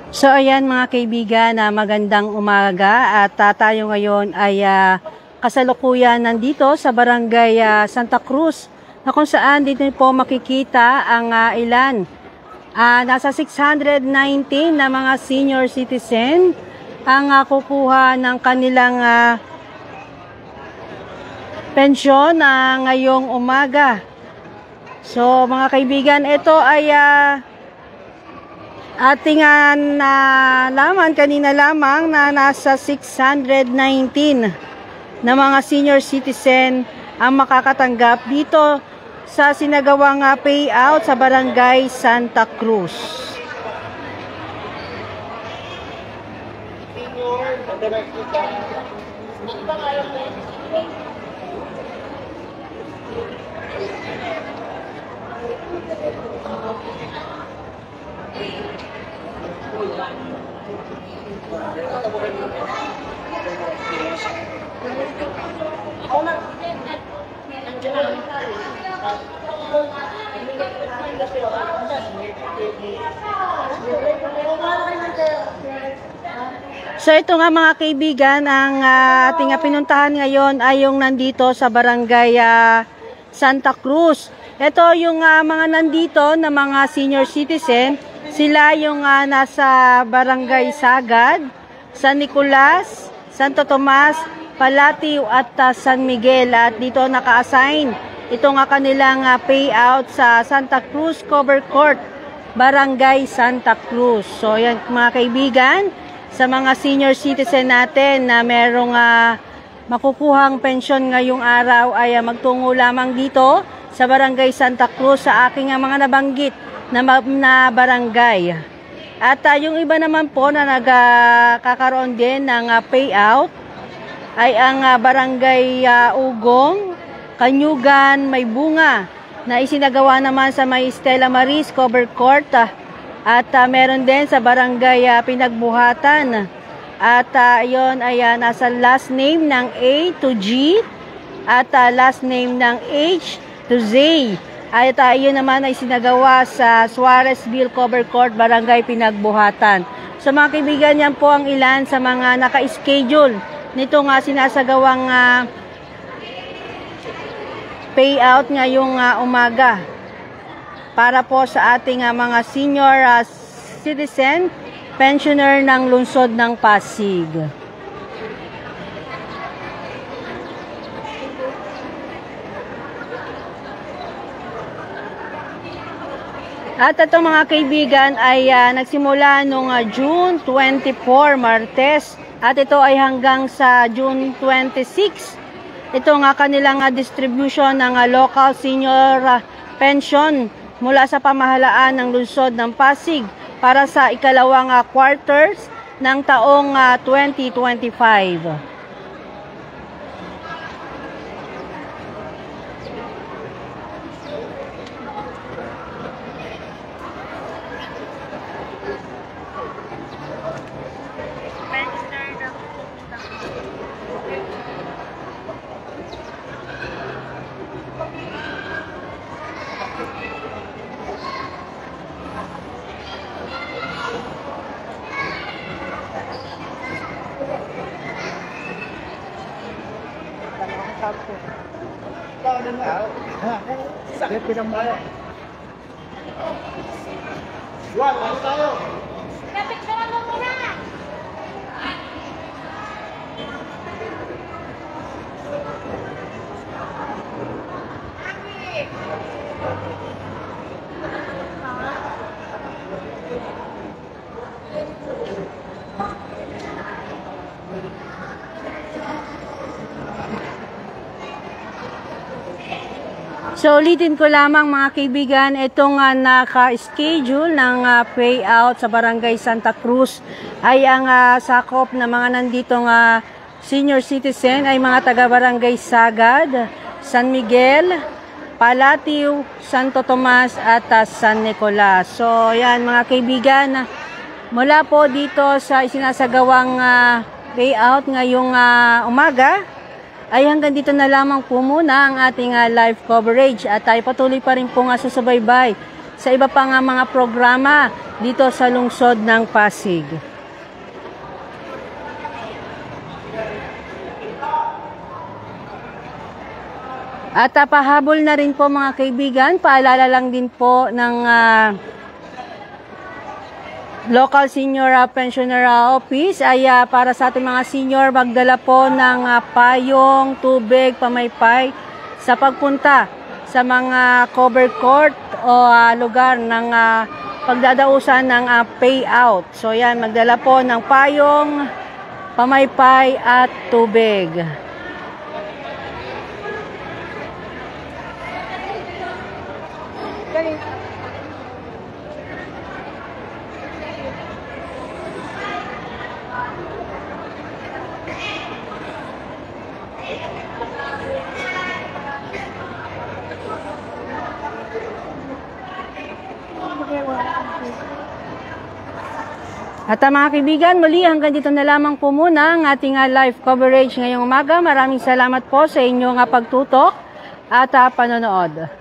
So ayan mga kaibigan, magandang umaga at tayo ngayon ay kasalukuyan nandito sa Barangay Santa Cruz na kung saan dito po makikita ang ilan. Nasa 619 na mga senior citizen ang kukuha ng kanilang pensyon ngayong umaga. So mga kaibigan, ito ay ating nalaman kanina lamang na nasa 619 na mga senior citizen ang makakatanggap dito sa sinagawang payout sa Barangay Santa Cruz. So ito nga mga kaibigan, ang ating pinuntahan ngayon ay yung nandito sa Barangay Santa Cruz. Ito yung mga nandito na mga senior citizen, sila yung nasa Barangay Sagad, San Nicolas, Santo Tomas, Palatio at San Miguel. At dito naka-assign ito nga kanilang payout sa Santa Cruz Cover Court, Barangay Santa Cruz. So yan mga kaibigan, sa mga senior citizen natin na merong makukuhang pensyon ngayong araw ay magtungo lamang dito sa Barangay Santa Cruz sa aking mga nabanggit na barangay. At yung iba naman po na nagkakaroon din ng payout ay ang Barangay Ugong, Kanyugan, May Bunga na isinagawa naman sa May Stella Maris Cover Court. At meron din sa Barangay Pinagbuhatan. At yon ay nasa last name ng A to G at last name ng H to Z. At yun naman ay sinagawa sa Suarezville Cover Court, Barangay Pinagbuhatan. So mga kaibigan, yan po ang ilan sa mga naka-schedule nito nga sinasagawang payout ngayong umaga para po sa ating mga senior citizen, pensioner ng lungsod ng Pasig. At ito mga kaibigan ay nagsimula noong June 24, Martes, at ito ay hanggang sa June 26. Ito nga kanilang distribution ng local senior pension mula sa pamahalaan ng lungsod ng Pasig para sa ikalawang quarters ng taong 2025. Sakit pinamaya. Juan, ano tayo? Napicturean mo muna! So ulitin ko lamang mga kaibigan, itong naka-schedule ng payout sa Barangay Santa Cruz ay ang sakop na mga nandito senior citizen ay mga taga-Barangay Sagad, San Miguel, Palatio, Santo Tomas at San Nicolas. So yan mga kaibigan, mula po dito sa isinasagawang payout ngayong umaga, ay hanggang dito na lamang po muna ang ating live coverage at tayo patuloy pa rin po susubaybay sa iba pang mga programa dito sa lungsod ng Pasig. At pahabol na rin po mga kaibigan, paalala lang din po ng Local Senior Pensioner Office ay para sa ating mga senior magdala po ng payong, tubig, pamaypay sa pagpunta sa mga covered court o lugar ng pagdadausan ng payout. So yan, magdala po ng payong, pamaypay at tubig. At mga kaibigan, muli hanggang dito na lamang po muna ang ating live coverage ngayong umaga. Maraming salamat po sa inyong pagtutok at panonood.